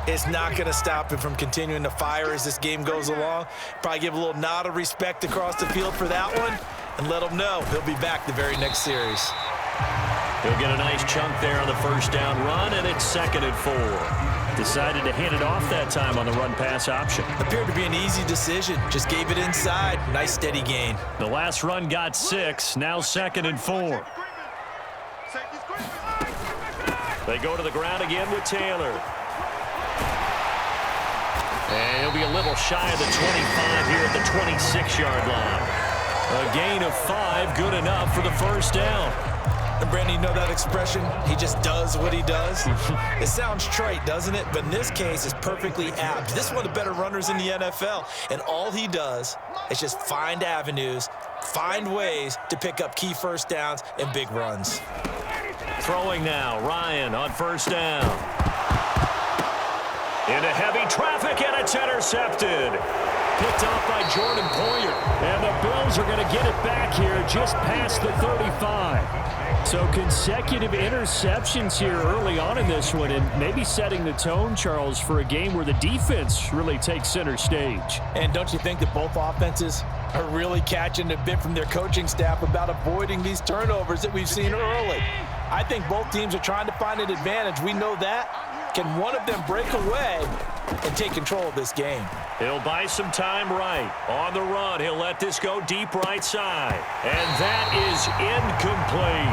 It's not going to stop him from continuing to fire as this game goes along. Probably give a little nod of respect across the field for that one and let him know he'll be back the very next series. He'll get a nice chunk there on the first down run, and it's 2nd and 4. Decided to hand it off that time on the run-pass option. Appeared to be an easy decision. Just gave it inside. Nice steady gain. The last run got 6. Now 2nd and 4. They go to the ground again with Taylor. And he'll be a little shy of the 25 here at the 26-yard line. A gain of 5, good enough for the first down. And Brandon, you know that expression? He just does what he does. It sounds trite, doesn't it? But in this case, it's perfectly apt. This is one of the better runners in the NFL. And all he does is just find avenues, find ways to pick up key first downs and big runs. Throwing now, Ryan on first down. Into heavy traffic, and it's intercepted. Picked off by Jordan Poyer. And the Bills are going to get it back here just past the 35. So consecutive interceptions here early on in this one, and maybe setting the tone, Charles, for a game where the defense really takes center stage. And don't you think that both offenses are really catching a bit from their coaching staff about avoiding these turnovers that we've seen early? I think both teams are trying to find an advantage. We know that. Can one of them break away and take control of this game? He'll buy some time right. On the run, he'll let this go deep right side. And that is incomplete.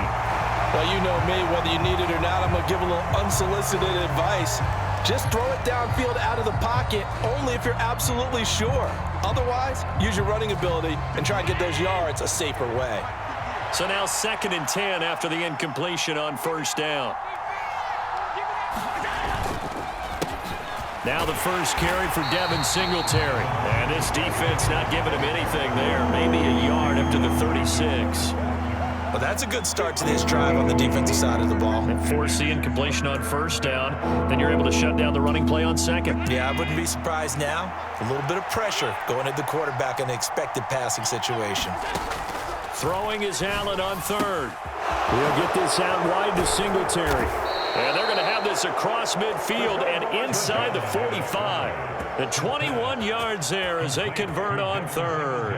Well, you know me, whether you need it or not, I'm going to give a little unsolicited advice. Just throw it downfield out of the pocket only if you're absolutely sure. Otherwise, use your running ability and try and get those yards a safer way. So now 2nd and 10 after the incompletion on first down. Now the first carry for Devin Singletary. And this defense not giving him anything there. Maybe a yard up to the 36. Well, that's a good start to this drive on the defensive side of the ball. And force the incompletion on first down. Then you're able to shut down the running play on second. Yeah, I wouldn't be surprised now. A little bit of pressure going at the quarterback in an expected passing situation. Throwing is Allen on third. He'll get this out wide to Singletary. And they're going to have this across midfield and inside the 45. The 21 yards there as they convert on third.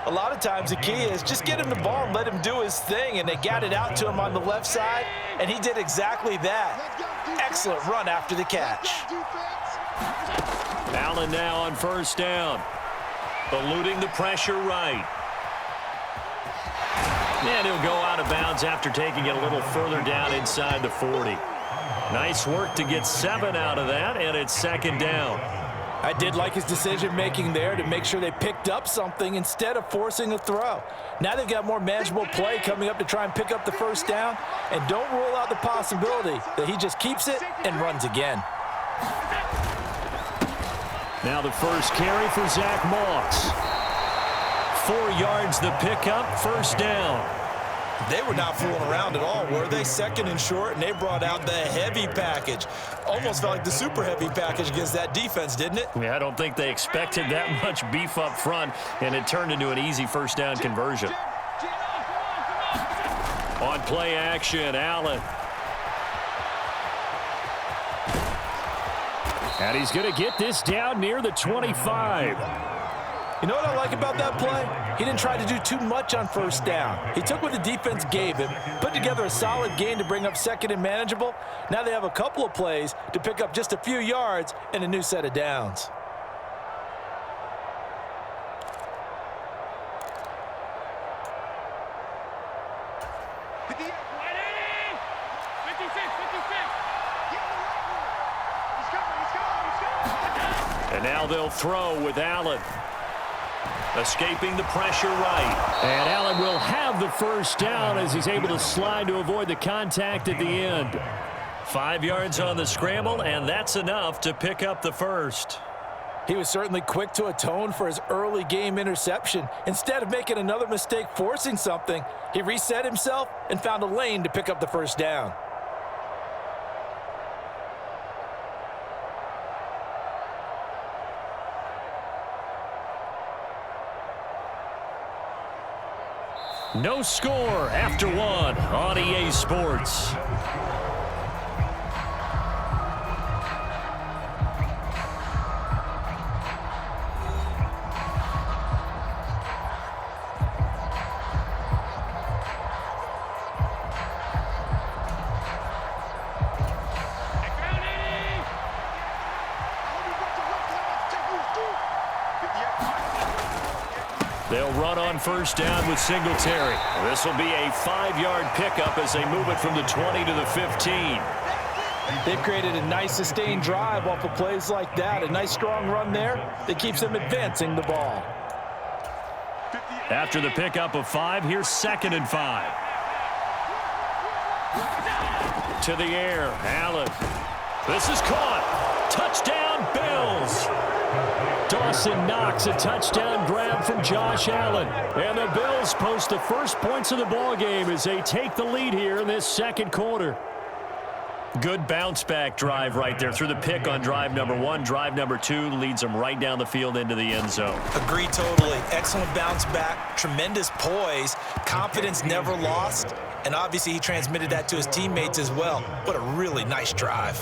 A lot of times the key is just get him the ball and let him do his thing, and they got it out to him on the left side, and he did exactly that. Excellent run after the catch. Allen now on first down. Eluding the pressure right. And he'll go out of bounds after taking it a little further down inside the 40. Nice work to get 7 out of that, and it's 2nd down. I did like his decision-making there to make sure they picked up something instead of forcing a throw. Now they've got more manageable play coming up to try and pick up the first down, and don't rule out the possibility that he just keeps it and runs again. Now the first carry for Zach Moss. 4 yards the pickup, first down. They were not fooling around at all, were they? 2nd and short, and they brought out the heavy package. Almost felt like the super heavy package against that defense, didn't it? Yeah, I don't think they expected that much beef up front, and it turned into an easy first down conversion. On play action, Allen. And he's going to get this down near the 25. You know what I like about that play? He didn't try to do too much on first down. He took what the defense gave him, put together a solid gain to bring up 2nd and manageable. Now they have a couple of plays to pick up just a few yards and a new set of downs. And now they'll throw with Allen. Escaping the pressure right. And Allen will have the first down as he's able to slide to avoid the contact at the end. 5 yards on the scramble, and that's enough to pick up the first. He was certainly quick to atone for his early game interception. Instead of making another mistake forcing something, he reset himself and found a lane to pick up the first down. No score after 1 on EA Sports. They'll run on first down with Singletary. This will be a 5-yard pickup as they move it from the 20 to the 15. They've created a nice sustained drive off of plays like that. A nice strong run there that keeps them advancing the ball. After the pickup of 5, here's 2nd and 5. To the air, Allen. This is caught. Touchdown, Bills. Dawson Knox, a touchdown grab from Josh Allen. And the Bills post the first points of the ballgame as they take the lead here in this second quarter. Good bounce-back drive right there through the pick on drive number 1. Drive number 2 leads them right down the field into the end zone. Agree totally. Excellent bounce back, tremendous poise, confidence never lost, and obviously he transmitted that to his teammates as well. What a really nice drive.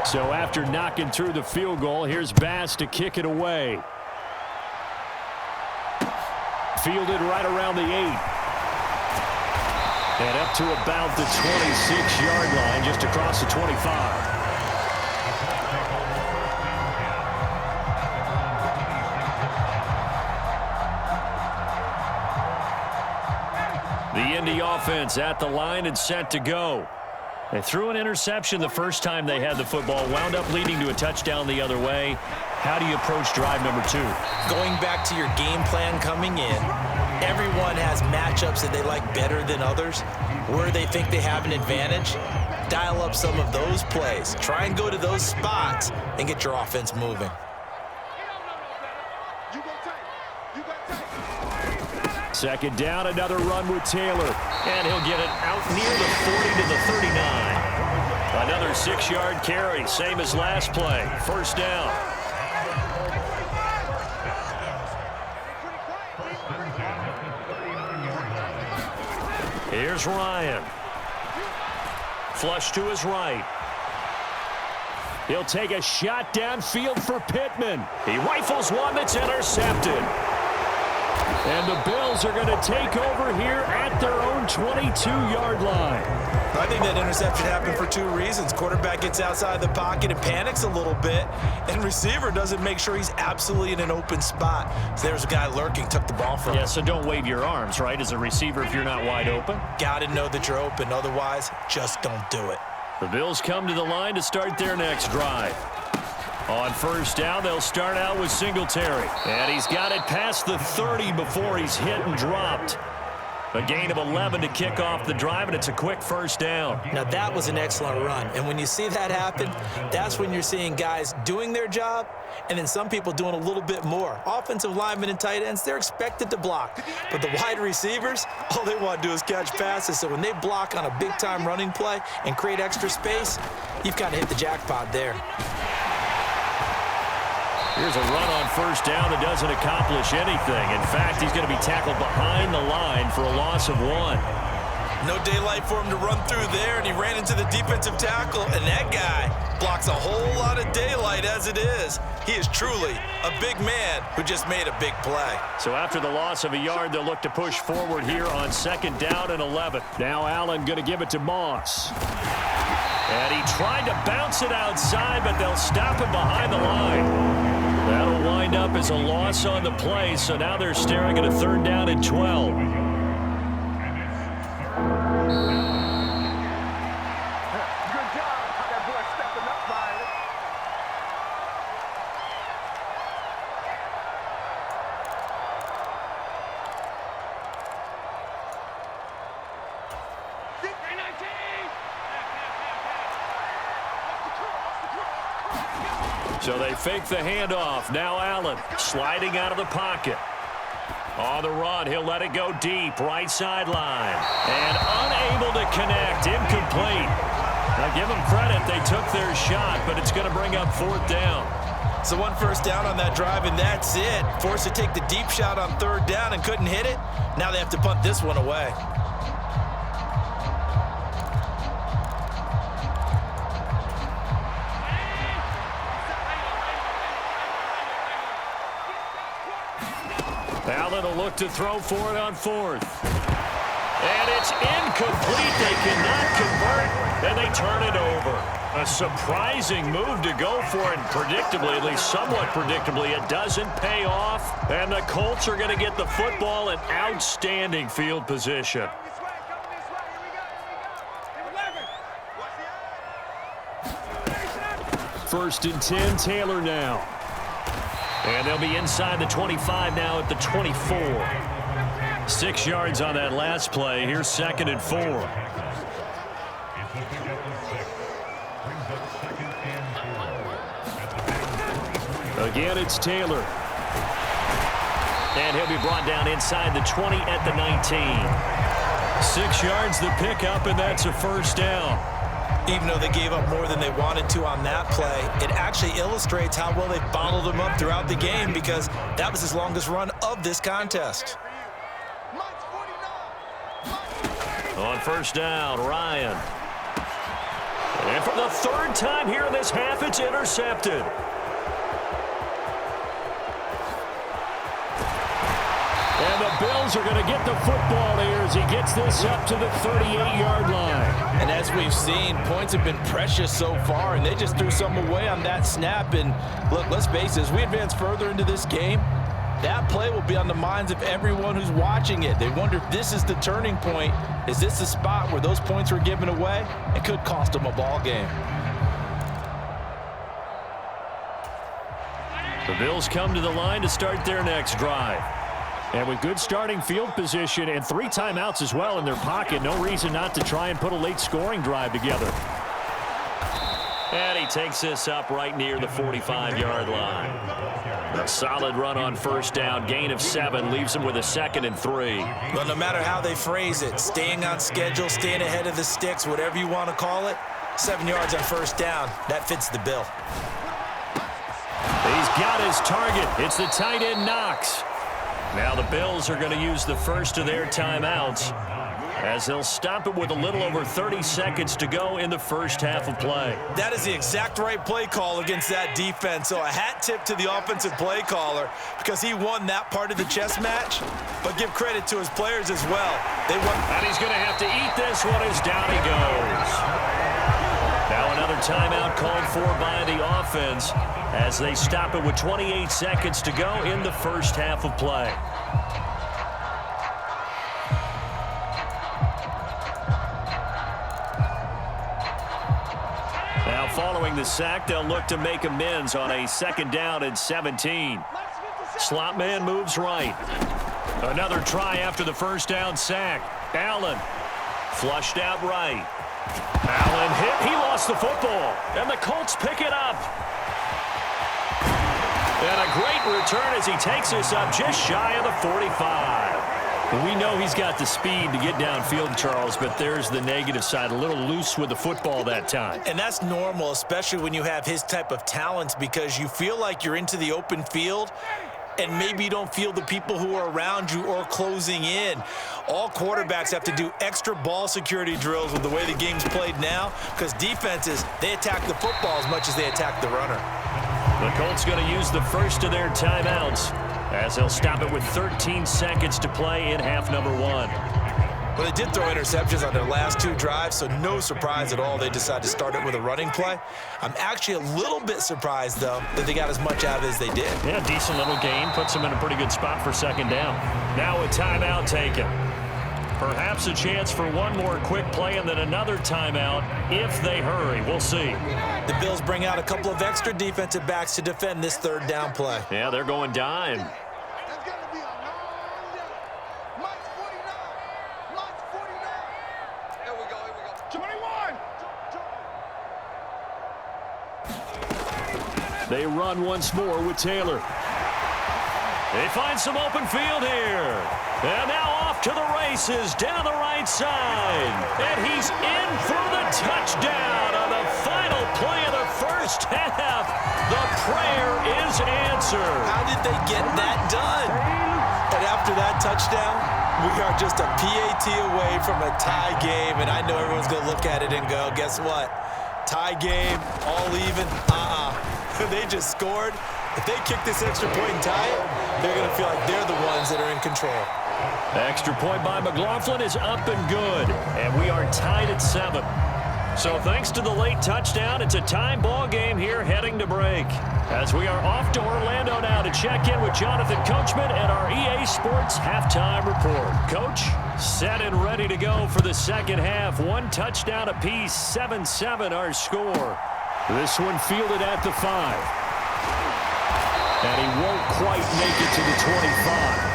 So after knocking through the field goal, here's Bass to kick it away. Fielded right around the 8. And up to about the 26-yard line, just across the 25. The Indy offense at the line and set to go. They threw an interception the first time they had the football, wound up leading to a touchdown the other way. How do you approach drive number 2? Going back to your game plan coming in, everyone has matchups that they like better than others. Where they think they have an advantage, dial up some of those plays. Try and go to those spots and get your offense moving. Second down, another run with Taylor. And he'll get it out near the 40 to the 39. Another 6-yard carry, same as last play. First down. Here's Ryan. Flush to his right. He'll take a shot downfield for Pittman. He rifles one that's intercepted. And the Bills are going to take over here at their own 22-yard line. I think that interception happened for 2 reasons. Quarterback gets outside the pocket and panics a little bit, and receiver doesn't make sure he's absolutely in an open spot. So there's a guy lurking, took the ball from him. Yeah, so don't wave your arms, right, as a receiver if you're not wide open. Got to know that you're open. Otherwise, just don't do it. The Bills come to the line to start their next drive. On first down, they'll start out with Singletary. And he's got it past the 30 before he's hit and dropped. A gain of 11 to kick off the drive, and it's a quick first down. Now, that was an excellent run. And when you see that happen, that's when you're seeing guys doing their job and then some people doing a little bit more. Offensive linemen and tight ends, they're expected to block. But the wide receivers, all they want to do is catch passes. So when they block on a big-time running play and create extra space, you've kind of hit the jackpot there. Here's a run on first down that doesn't accomplish anything. In fact, he's going to be tackled behind the line for a loss of 1. No daylight for him to run through there, and he ran into the defensive tackle, and that guy blocks a whole lot of daylight as it is. He is truly a big man who just made a big play. So after the loss of a yard, they'll look to push forward here on second down and 11. Now Allen going to give it to Moss. And he tried to bounce it outside, but they'll stop him behind the line. That'll wind up as a loss on the play, so now they're staring at a third down and 12. So they fake the handoff. Now Allen sliding out of the pocket. On the run, he'll let it go deep, right sideline. And unable to connect, incomplete. Now give them credit, they took their shot, but it's going to bring up fourth down. So 1 first down on that drive, and that's it. Forced to take the deep shot on third down and couldn't hit it. Now they have to punt this one away. Allen will look to throw for it on fourth. And it's incomplete. They cannot convert. and they turn it over. A surprising move to go for it, predictably, at least somewhat predictably, it doesn't pay off, and the Colts are going to get the football in outstanding field position. First and 10, Taylor now. And they'll be inside the 25 now at the 24. 6 yards on that last play. Here's 2nd and 4. Again, it's Taylor. And he'll be brought down inside the 20 at the 19. 6 yards the pickup, and that's a first down. Even though they gave up more than they wanted to on that play, it actually illustrates how well they've bottled them up throughout the game, because that was his longest run of this contest. On first down, Ryan. And for the 3rd time here in this half, it's intercepted. And the Bills are going to get the football here as he gets this up to the 38-yard line. And as we've seen, points have been precious so far, and they just threw some away on that snap. And look, let's face it, as we advance further into this game, that play will be on the minds of everyone who's watching it. They wonder if this is the turning point. Is this the spot where those points were given away? It could cost them a ball game. The Bills come to the line to start their next drive. And with good starting field position and 3 timeouts as well in their pocket, no reason not to try and put a late scoring drive together. And he takes this up right near the 45-yard line. A solid run on first down, gain of 7, leaves him with a 2nd and 3. Well, no matter how they phrase it, staying on schedule, staying ahead of the sticks, whatever you want to call it, 7 yards on first down, that fits the bill. He's got his target. It's the tight end, Knox. Now the Bills are going to use the first of their timeouts as they'll stop it with a little over 30 seconds to go in the first half of play. That is the exact right play call against that defense. So a hat tip to the offensive play caller, because he won that part of the chess match. But give credit to his players as well. They won. And he's going to have to eat this one as down he goes. Now another timeout called for by the offense as they stop it with 28 seconds to go in the first half of play. Now following the sack, they'll look to make amends on a 2nd down and 17. Slot man moves right. Another try after the first down sack. Allen flushed out right. Allen hit. He lost the football. And the Colts pick it up. And a great return as he takes us up just shy of the 45. We know he's got the speed to get downfield, Charles, but there's the negative side. A little loose with the football that time. And that's normal, especially when you have his type of talents, because you feel like you're into the open field and maybe you don't feel the people who are around you or closing in. All quarterbacks have to do extra ball security drills with the way the game's played now, because defenses, they attack the football as much as they attack the runner. The Colts going to use the first of their timeouts as they'll stop it with 13 seconds to play in half number 1. Well, they did throw interceptions on their last 2 drives, so no surprise at all they decided to start it with a running play. I'm actually a little bit surprised, though, that they got as much out of it as they did. Yeah, decent little gain. Puts them in a pretty good spot for 2nd down. Now a timeout taken. Perhaps a chance for one more quick play and then another timeout if they hurry. We'll see. The Bills bring out a couple of extra defensive backs to defend this 3rd down play. Yeah, they're going dime. They run once more with Taylor. They find some open field here. And now off to the races down the right side. And he's in for the touchdown on the final play of the first half. The prayer is answered. How did they get that done? And after that touchdown, we are just a PAT away from a tie game. And I know everyone's going to look at it and go, guess what? Tie game, all even, They just scored. If they kick this extra point and tie it, they're going to feel like they're the ones that are in control. Extra point by McLaughlin is up and good. And we are tied at 7. So thanks to the late touchdown, it's a tie ball game here heading to break. As we are off to Orlando now to check in with Jonathan Coachman and our EA Sports halftime report. Coach, set and ready to go for the second half. One touchdown apiece, 7-7 our score. This one fielded at the 5. And he won't quite make it to the 25.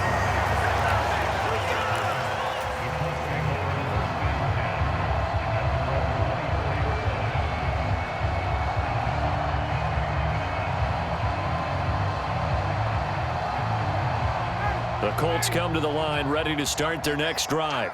The Colts come to the line, ready to start their next drive.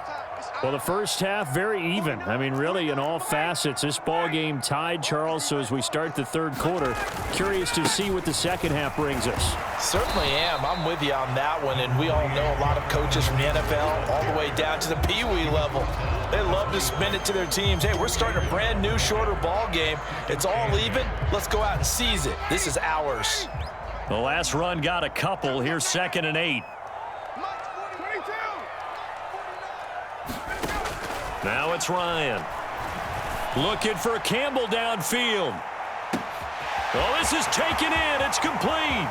Well, the first half, very even. I mean, really, in all facets, this ball game tied, Charles. So as we start the third quarter, curious to see what the second half brings us. Certainly am. I'm with you on that one, and we all know a lot of coaches from the NFL all the way down to the Pee-wee level. They love to spin it to their teams. Hey, we're starting a brand new, shorter ball game. It's all even. Let's go out and seize it. This is ours. The last run got a couple. Here's 2nd and 8. Now it's Ryan. Looking for Campbell downfield. Oh, this is taken in. It's complete.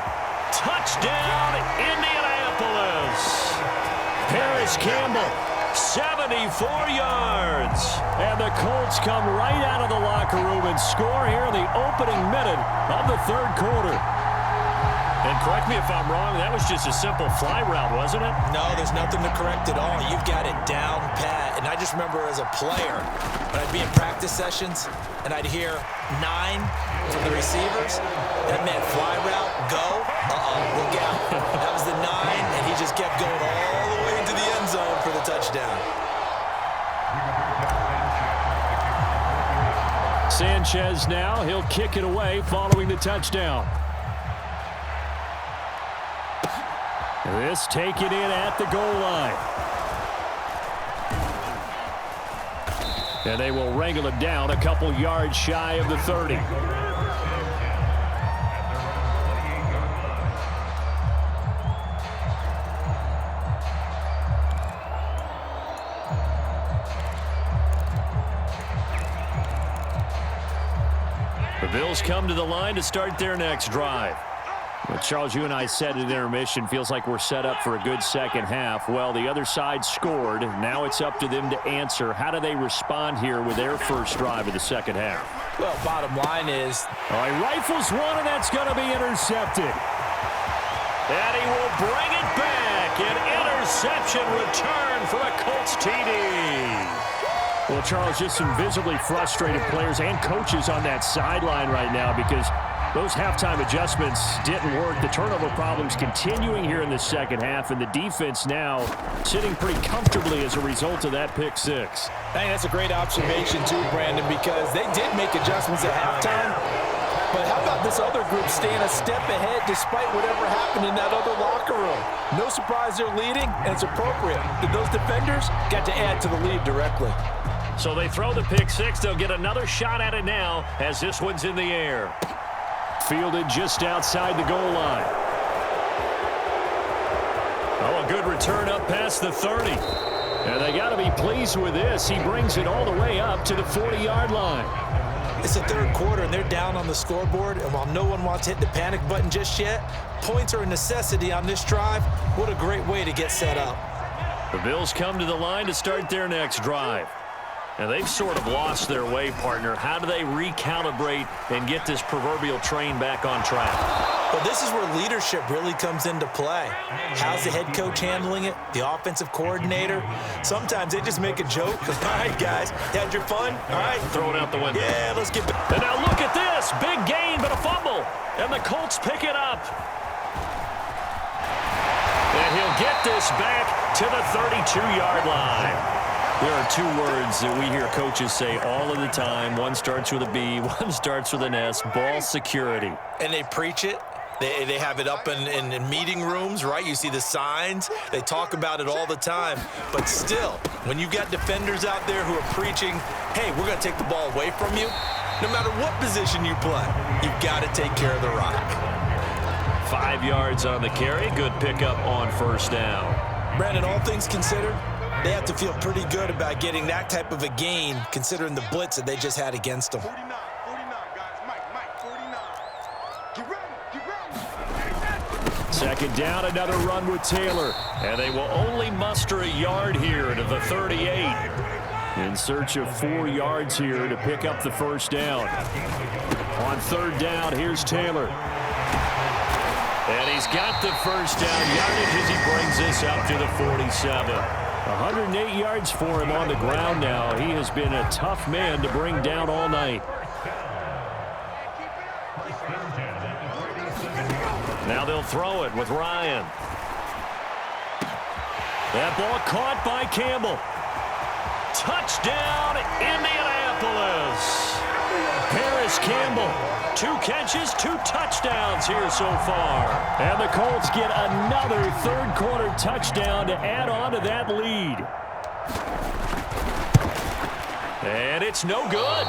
Touchdown, Indianapolis. Paris Campbell, 74 yards. And the Colts come right out of the locker room and score here in the opening minute of the third quarter. And correct me if I'm wrong, that was just a simple fly route, wasn't it? No, there's nothing to correct at all. You've got it down pat. And I just remember as a player, when I'd be in practice sessions and I'd hear 9 from the receivers, that meant fly route, go, look out. That was the 9, and he just kept going all the way into the end zone for the touchdown. Sanchez now, he'll kick it away following the touchdown. This taken in at the goal line. And they will wrangle it down a couple yards shy of the 30. The Bills come to the line to start their next drive. Well, Charles, you and I said at intermission, feels like we're set up for a good second half. Well, the other side scored. Now it's up to them to answer. How do they respond here with their first drive of the second half? Well, bottom line is... Oh, he rifles one, and that's going to be intercepted. And he will bring it back. An interception return for a Colts TD. Well, Charles, just some visibly frustrated players and coaches on that sideline right now because those halftime adjustments didn't work. The turnover problems continuing here in the second half, and the defense now sitting pretty comfortably as a result of that pick 6. Hey, that's a great observation too, Brandon, because they did make adjustments at halftime. But how about this other group staying a step ahead despite whatever happened in that other locker room? No surprise they're leading, and it's appropriate. Those defenders got to add to the lead directly. So they throw the pick 6. They'll get another shot at it now as this one's in the air. Fielded just outside the goal line. Oh, a good return up past the 30. And they got to be pleased with this. He brings it all the way up to the 40-yard line. It's the third quarter, and they're down on the scoreboard. And while no one wants to hit the panic button just yet, points are a necessity on this drive. What a great way to get set up. The Bills come to the line to start their next drive. And they've sort of lost their way, partner. How do they recalibrate and get this proverbial train back on track? Well, this is where leadership really comes into play. How's the head coach handling it? The offensive coordinator? Sometimes they just make a joke. All right, guys, had your fun? All right. Throw it out the window. Yeah, let's get back. And now look at this. Big gain, but a fumble. And the Colts pick it up. And he'll get this back to the 32-yard line. There are 2 words that we hear coaches say all of the time. One starts with a B, one starts with an S, ball security. And they preach it. They have it up in meeting rooms, right? You see the signs. They talk about it all the time. But still, when you've got defenders out there who are preaching, hey, we're going to take the ball away from you, no matter what position you play, you've got to take care of the rock. 5 yards on the carry. Good pickup on first down. Brandon, all things considered, They have to feel pretty good about getting that type of a gain, considering the blitz that they just had against them. 49, 49, guys. Mike, 49. Get ready, get ready. Second down, another run with Taylor. And they will only muster a yard here to the 38. In search of 4 yards here to pick up the first down. On third down, here's Taylor. And he's got the first down yardage as he brings this up to the 47. 108 yards for him on the ground now. He has been a tough man to bring down all night. Now they'll throw it with Ryan. That ball caught by Campbell. Touchdown, Indianapolis. Paris Campbell, 2 catches, 2 touchdowns here so far. And the Colts get another third-quarter touchdown to add on to that lead. And it's no good.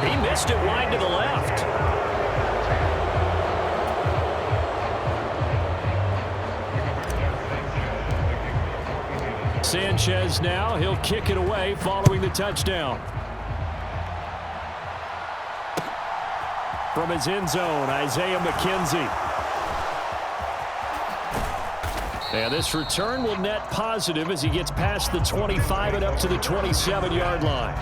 He missed it wide to the left. Sanchez now, he'll kick it away following the touchdown. From his end zone, Isaiah McKenzie. And this return will net positive as he gets past the 25 and up to the 27-yard line.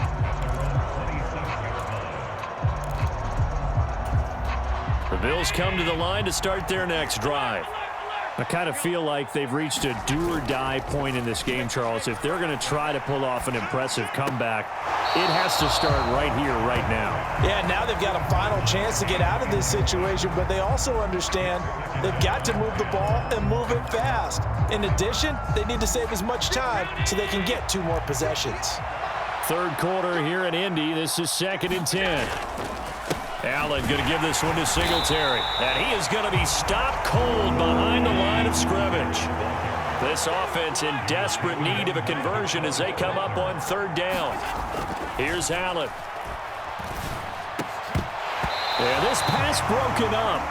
The Bills come to the line to start their next drive. I kind of feel like they've reached a do-or-die point in this game, Charles. If they're going to try to pull off an impressive comeback, it has to start right here, right now. Yeah, now they've got a final chance to get out of this situation, but they also understand they've got to move the ball and move it fast. In addition, they need to save as much time so they can get 2 more possessions. Third quarter here in Indy. This is 2nd and 10. Allen going to give this one to Singletary. And he is going to be stopped cold behind the line of scrimmage. This offense in desperate need of a conversion as they come up on third down. Here's Allen. And this pass broken up.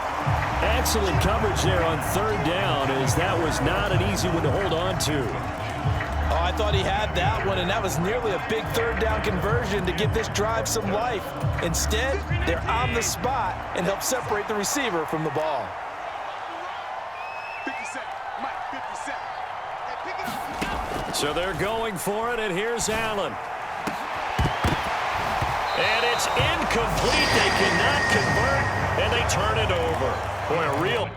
Excellent coverage there on third down as that was not an easy one to hold on to. Oh, I thought he had that one, and that was nearly a big third down conversion to give this drive some life. Instead, they're on the spot and help separate the receiver from the ball. 50 seconds. Mike, 50 seconds. Hey, pick it up. So they're going for it, and here's Allen. And it's incomplete. They cannot convert, and they turn it over. Boy, a real